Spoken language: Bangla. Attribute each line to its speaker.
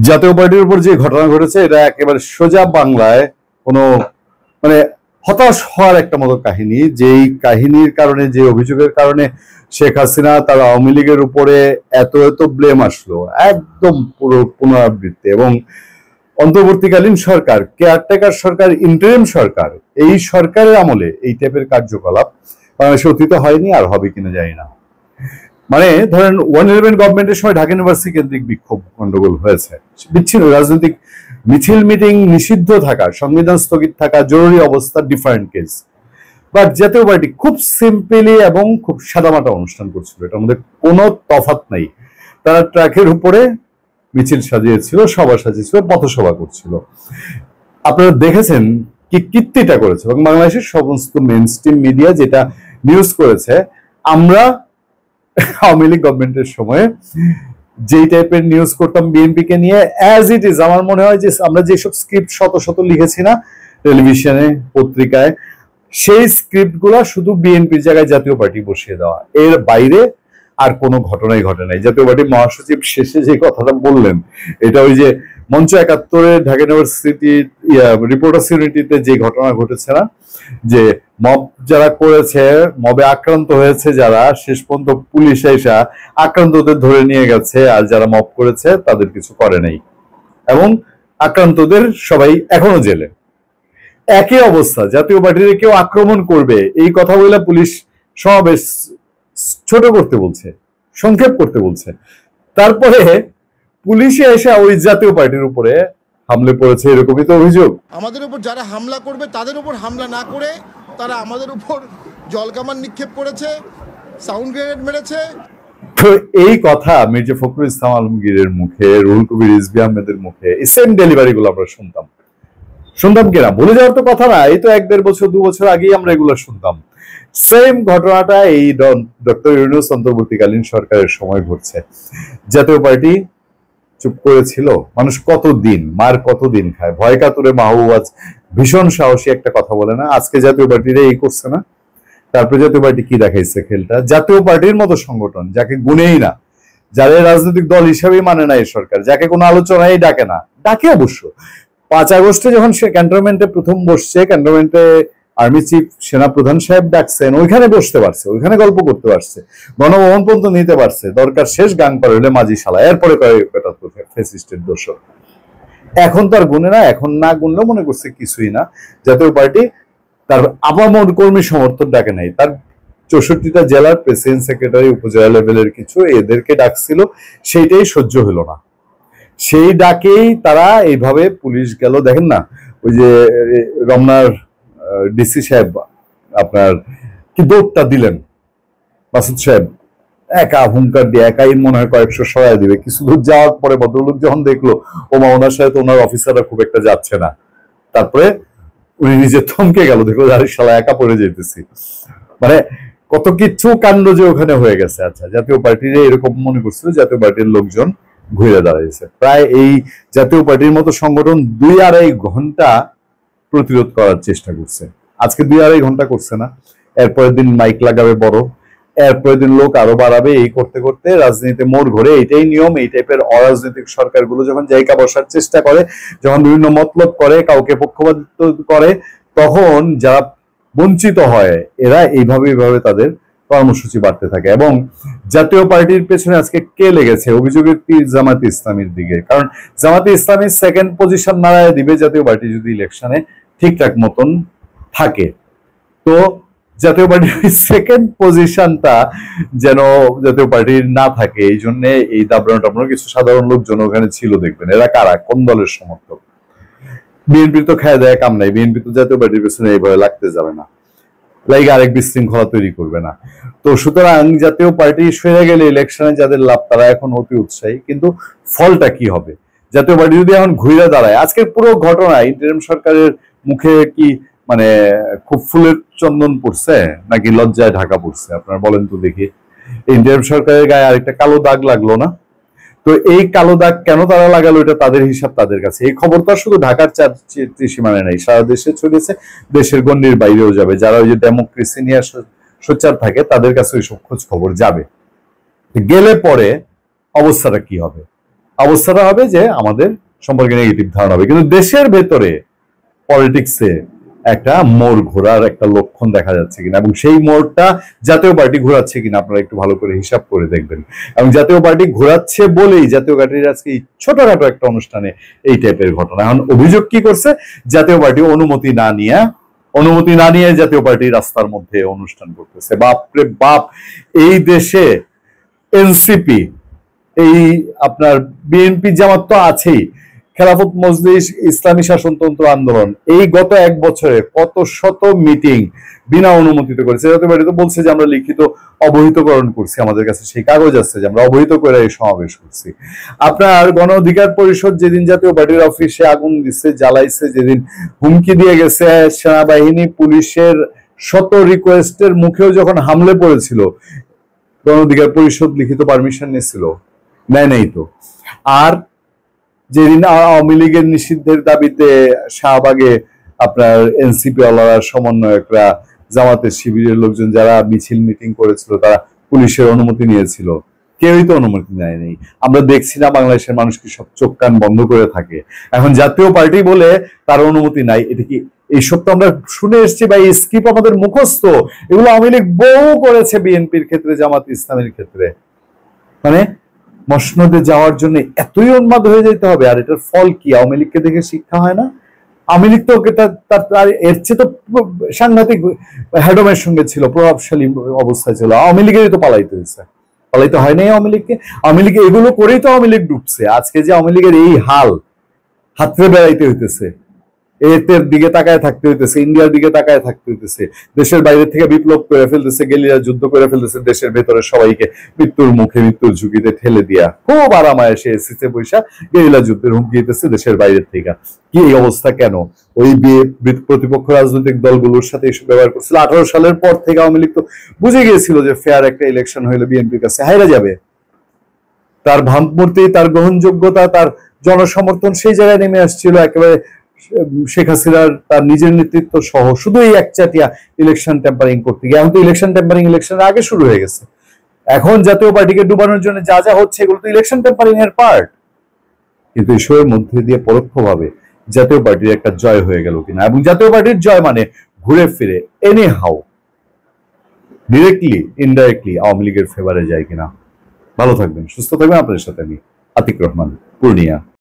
Speaker 1: জাতীয় পার্টির উপর যে ঘটনা ঘটেছে এটা একেবারে সোজা বাংলায় কোনো মানে হতাশ হওয়ার একটা মতো কাহিনী, যেই কাহিনীর কারণে, যে অভিযোগের কারণে শেখ হাসিনা তার আওয়ামী লীগের উপরে এত এত ব্লেম আসলো, একদম পুরো পুনরাবৃত্তি। এবং অন্তর্বর্তীকালীন সরকার, কেয়ারটেকার সরকার, ইন্টারিম সরকার, এই সরকারের আমলে এই টাইপের কার্যকলাপ বাংলাদেশে অতীত হয়নি, আর হবে কিনা জানি না। মানে ধরেন 111 গভর্নমেন্টের সময় ঢাকা ইউনিভার্সিটি কেন্দ্রিক বিক্ষোভ গন্ডগোল হয়েছে, বিচ্ছিন্ন রাজনৈতিক মিছিল মিটিং নিষিদ্ধ থাকা, সংবিধান স্থগিত থাকা, জরুরি অবস্থা, ডিফারেন্ট কেস। বাট জাতীয় পার্টি খুব সিম্পলি এবং খুব সাদামাটা অনুষ্ঠান করছিল, এটার মধ্যে কোনো তফাৎ নাই। তারা ট্র্যাকের উপরে মিছিল সাজিয়েছিল, সভা সাজিয়েছিল, পথসভা করছিল। আপনারা দেখেছেন কি কীর্তিটা করেছে, এবং বাংলাদেশের সমস্ত মেইন স্ট্রিম মিডিয়া যেটা নিউজ করেছে, আমরা আওয়ামী লীগ গভর্নমেন্টের সময় যেই টাইপের নিউজ করতাম বিএনপি কে নিয়ে, অ্যাজ ইট ইজ, আমার মনে হয় যে আমরা যেসব স্ক্রিপ্ট শত শত লিখেছি না টেলিভিশনে, পত্রিকায়, সেই স্ক্রিপ্ট গুলা শুধু বিএনপির জায়গায় জাতীয় পার্টি বসিয়ে দেওয়া, এর বাইরে আর কোনো ঘটনাই ঘটে নাই। জাতীয় পার্টির মহাসচিব শেষে যে কথাটা বললেন, এটা ওই যে মঞ্চ 71-এ ঢাকা ইউনিভার্সিটির রিপোর্টার্স ইউনিটিতে যে ঘটনা ঘটেছে না, যে মব যারা করেছে, মবে আক্রান্ত হয়েছে যারা, শেষ পর্যন্ত পুলিশ এসে আক্রান্তদের ধরে নিয়ে গেছে, আর যারা মব করেছে তাদের কিছু করে নাই, এবং আক্রান্তদের সবাই এখনো জেলে। একই অবস্থা, জাতীয় পার্টির কেউ আক্রমণ করবে এই কথা বলে পুলিশ সমাবেশ ছোট করতে বলছে, সংক্ষেপ করতে বলছে, তারপরে পুলিশে এসে ওই জাতীয় পার্টির উপরে হামলে পড়েছে, এরকমই তো অভিযোগ।
Speaker 2: আমাদের উপর যারা হামলা করবে তাদের উপর হামলা না করে তারা আমাদের উপর জলকামান নিক্ষেপ করেছে, সাউন্ড গ্রেনেড মেরেছে।
Speaker 1: তো এই কথা মির্জা ফখরুল ইসলাম আলমগীরের মুখে, রুহুল কবির রিজভী আহমেদের মুখে, এই সেম ডেলিভারি গুলো আমরা শুনতাম কিনা ভুলে যাওয়ার তো কথা না, এই তো 1-1.5 বছর 2 বছর আগেই আমরা এগুলো শুনতাম। সেম ঘটনাটা এই ডক্টর ইউনূস অন্তর্বর্তীকালীন সরকারের সময় ঘটছে। জাতীয় পার্টি চুপ করেছিল, মানুষ কতদিন মার কতদিন খায়, ভয় কাতুরে মাহবুব ভীষণ সাহসী একটা কথা বলে না, আজকে জাতীয় পার্টিরে এই করছে না। তারপরে জাতীয় পার্টি কি দেখাইছে খেলটা, জাতীয় পার্টির মতো সংগঠন যাকে গুনেই না, যারা রাজনৈতিক দল হিসাবেই মানে না এই সরকার, যাকে কোনো আলোচনায় ডাকে না, ডাকে অবশ্য 5 আগস্টে যখন সে ক্যান্টনমেন্টে প্রথম বসছে, ক্যান্টনমেন্টে আর্মি চিফ সেনা প্রধান সাহেব ডাকছেন, ওইখানে বসতে পারছে, ওইখানে গল্প করতে পারছে, গণভবন পর্যন্ত নিতে পারছে, দরকার শেষ গান পার হইলে মাঝি শালা, এরপরে ফ্যাসিস্টের দোষর। এখন তার গুনে না, এখন না গুনলেও মনে করছে কিছুই না। জাতীয় পার্টি তার আপামর কর্মী সমর্থন ডাকে নাই, তার 64টা জেলার প্রেসিডেন্ট সেক্রেটারি, উপজেলা লেভেলের কিছু এদেরকে ডাকছিল, সেইটাই সহ্য হলো না, সেই ডাকেই তারা এইভাবে পুলিশ গেল। দেখেন না ওই যে রমনার ডিসি সাহেব আপনার কি দৌড়টা দিলেন, মাসুদ সাহেব একা হুঙ্কার দিয়ে একাই মনে হয় কয়েকশো সরাই দিবে, কিছু দূর যাওয়ার পরে ভদ্রলোক যখন দেখলো ওমা ওনার সাথে ওনার অফিসাররা খুব একটা যাচ্ছে না, তারপরে উনি নিজে থমকে গেল, দেখলো আরে শালা একা পড়ে যেতেছি। মানে কত কিছু কাণ্ড যে ওখানে হয়ে গেছে। আচ্ছা, জাতীয় পার্টির এরকম মনে করছিল, জাতীয় পার্টির লোকজন ঘুরে দাঁড়াইছে, প্রায় এই জাতীয় পার্টির মতো সংগঠন 2-2.5 ঘন্টা প্রতিরোধ করার চেষ্টা করছে। আজকে 2-2.5 ঘন্টা করছে না, এরপরের দিন মাইক লাগাবে বড়, এরপরের দিন লোক আরো বাড়াবে, এই করতে করতে রাজনীতিতে মোড় ঘুরে। এইটাই নিয়ম। এই টাইপের অরাজনৈতিক সরকারগুলো যখন জায়গা বসার চেষ্টা করে, যখন বিভিন্ন মতলব করে, কাউকে পক্ষপাতিত্ব করে, তখন যারা বঞ্চিত হয় এরা এইভাবে তাদের কর্মসূচি বাড়তে থাকে। এবং জাতীয় পার্টির পেছনে আজকে কে লেগেছে, অভিযোগের তীর জামাতে ইসলামীর দিকে, কারণ জামাতে ইসলামী সেকেন্ড পজিশন নাড়ায় দিবে জাতীয় পার্টি যদি ইলেকশনে ঠিকঠাক মতন থাকে। তো জাতীয় পার্টির সেকেন্ড পজিশনটা যেন জাতীয় পার্টির না থাকে, এই জন্য এই দাবরানো কিছু সাধারণ লোকজন ওখানে ছিল। দেখবেন এরা কারা, কোন দলের সমর্থক। বিএনপির তো খায় দেয় কাম নাই, বিএনপি তো জাতীয় পার্টির পেছনে এইভাবে লাগতে যাবে না, লাইক আরেক বিশৃঙ্খলা তৈরি করবে না। তো সুতরাং জাতীয় পার্টি সরে গেলে ইলেকশনে যাদের লাভ তারা এখন অতি উৎসাহী, কিন্তু ফলটা কি হবে? জাতীয় পার্টি যদি এখন ঘুরে দাঁড়ায়, আজকের পুরো ঘটনা ইন্টারিম সরকারের মুখে কি মানে খুব ফুলের চন্দন পড়ছে নাকি লজ্জায় ঢাকা পড়ছে? আপনারা বলেন তো দেখি। ইন্টারিম সরকারের গায়ে আরেকটা কালো দাগ লাগলো না? তো এই কালো দাগ কেন তারা লাগালো, এটা তাদের হিসাব তাদের কাছে। এই খবরটা শুধু ঢাকার সীমানায় নাই, সারা দেশে ছড়িয়েছে, দেশের গণ্ডির বাইরেও যাবে। যারা ওই যে ডেমোক্রেসি নিয়ে সোচ্চার থাকে তাদের কাছে ওই সব খোঁজ খবর যাবে। গেলে পরে অবস্থাটা কি হবে অবস্থাটা হবে যে আমাদের সম্পর্কে নেগেটিভ ধারণা হবে। কিন্তু দেশের ভেতরে পলিটিক্সে একটা মোড় ঘোরার একটা লক্ষণ দেখা যাচ্ছে কিনা, এবং সেই মোড়টা জাতীয় পার্টি ঘোরাচ্ছে কিনা আপনারা একটু ভালো করে হিসাব করে দেখবেন। এবং জাতীয় পার্টি ঘোরাচ্ছে বলেই জাতীয় পার্টির আজকে এই ছোটখাটো একটা অনুষ্ঠানে এই টাইপের ঘটনা। এখন অভিযোগ কি করছে, জাতীয় পার্টি অনুমতি না নিয়ে জাতীয় পার্টি রাস্তার মধ্যে অনুষ্ঠান করতেছে। বাপরে বাপ, এই দেশে এনসিপি, এই আপনার বিএনপি জামাত তো আছেই, খেলাফত মজলিস, ইসলামী শাসনতন্ত্র আন্দোলন, এই গত 1 বছরে কত শত মিটিং বিনা অনুমতিতে করেছে। জাতীয় পার্টি তো বলছে যে আমরা লিখিত অবহিতকরণ করছি, আমাদের কাছে সেই কাগজ আছে যে আমরা অবহিত করে এই সমাবেশ করছি। আপনার গণ অধিকার পরিষদ যেদিন জাতীয় পার্টির অফিসে আগুন দিচ্ছে, জ্বালাইছে, যেদিন হুমকি দিয়ে গেছে, সেনাবাহিনী পুলিশের শত রিকোয়েস্টের মুখেও যখন হামলে পড়েছিল, গণ অধিকার পরিষদ লিখিত পারমিশন নিয়েছিল? নেয় নাই তো। আর যেদিন আওয়ামী লীগের নিষিদ্ধের দাবিতে শাহবাগে আপনার এনসিপি ওয়ালারা, সমন্বয়করা, জামাতের শিবিরের লোকজন যারা মিছিল মিটিং করেছিল, তারা পুলিশের অনুমতি নিয়েছিল? কেউই তো অনুমতি নেয়নি। আমরা দেখছি না বাংলাদেশের মানুষ কি সব চোখ কান বন্ধ করে থাকে? এখন জাতীয় পার্টি বলে তার অনুমতি নাই, এটা কি এইসব তো আমরা শুনে এসেছি বা এই স্ক্রিপ্ট আমাদের মুখস্থ। এগুলো আওয়ামী লীগ বহু করেছে, বিএনপির ক্ষেত্রে, জামাত ইসলামের ক্ষেত্রে। মানে মসনদে যাওয়ার জন্য এতই উন্মাদ হয়ে যেতে হবে? আর এটার ফল কি? আওয়ামী লীগকে দেখে শিক্ষা হয় না? আওয়ামী লীগ তো এর চেয়ে তো সাংঘাতিক হ্যাডমের সঙ্গে ছিল, প্রভাবশালী অবস্থায় ছিল। আওয়ামী লীগেরই তো পালাইতে হয়েছে, পালাইতে হয় নাই আওয়ামী লীগকে। আওয়ামী লীগ এগুলো করেই তো আওয়ামী লীগ ডুবছে। আজকে যে আওয়ামী লীগের এই হাল, হাতরে বেড়াইতে হইতেছে, এর দিকে তাকায় থাকতে হইতেছে, ইন্ডিয়ার দিকে তাকায় থাকতে হইতেছে, দেশের বাইরে থেকে বিপ্লব করে ফেলতেছে, গেরিলা যুদ্ধ করে ফেলতেছে, দেশের ভেতরে সবাইকে মৃত্যুর মুখে, মৃত্যুর ঝুঁকিতে ঠেলে দিয়া খুব আরামায় এসে এসিতে বৈশা গেরিলা যুদ্ধের হুমকি দিতেছে দেশের বাইরের থেকে। কি এই অবস্থা কেন? ওই প্রতিপক্ষ রাজনৈতিক দলগুলোর সাথে এসব ব্যবহার করছিল। 18 সালের পর থেকে আওয়ামী লীগ তো বুঝে গিয়েছিল যে ফেয়ার একটা ইলেকশন হইলে বিএনপির কাছে হাইরা যাবে। তার ভাবমূর্তি, তার গ্রহণযোগ্যতা, তার জনসমর্থন সেই জায়গায় নেমে আসছিল একেবারে। শেখ হাসিনার তার নিজের নেতৃত্ব সহ শুধু এই একচাটিয়া ইলেকশন টেম্পারিং করতে গিয়ে, এখন তো ইলেকশন টেম্পারিং ইলেকশনের আগে শুরু হয়ে গেছে। এখন জাতীয় পার্টিকে ডুবানোর জন্য যা যা হচ্ছে, এগুলো তো ইলেকশন টেম্পারিং এর পার্ট। কিন্তু এসবের মধ্যে দিয়ে পরোক্ষভাবে জাতীয় পার্টির একটা জয় হয়ে গেল কিনা, এবং জাতীয় পার্টির জয় মানে ঘুরে ফিরে any how directly indirectly Awami লীগের ফেভারে যায় কিনা। ভালো থাকবেন, সুস্থ থাকবেন। আপনাদের সাথে আমি আতিক রহমান, পূর্ণিয়া।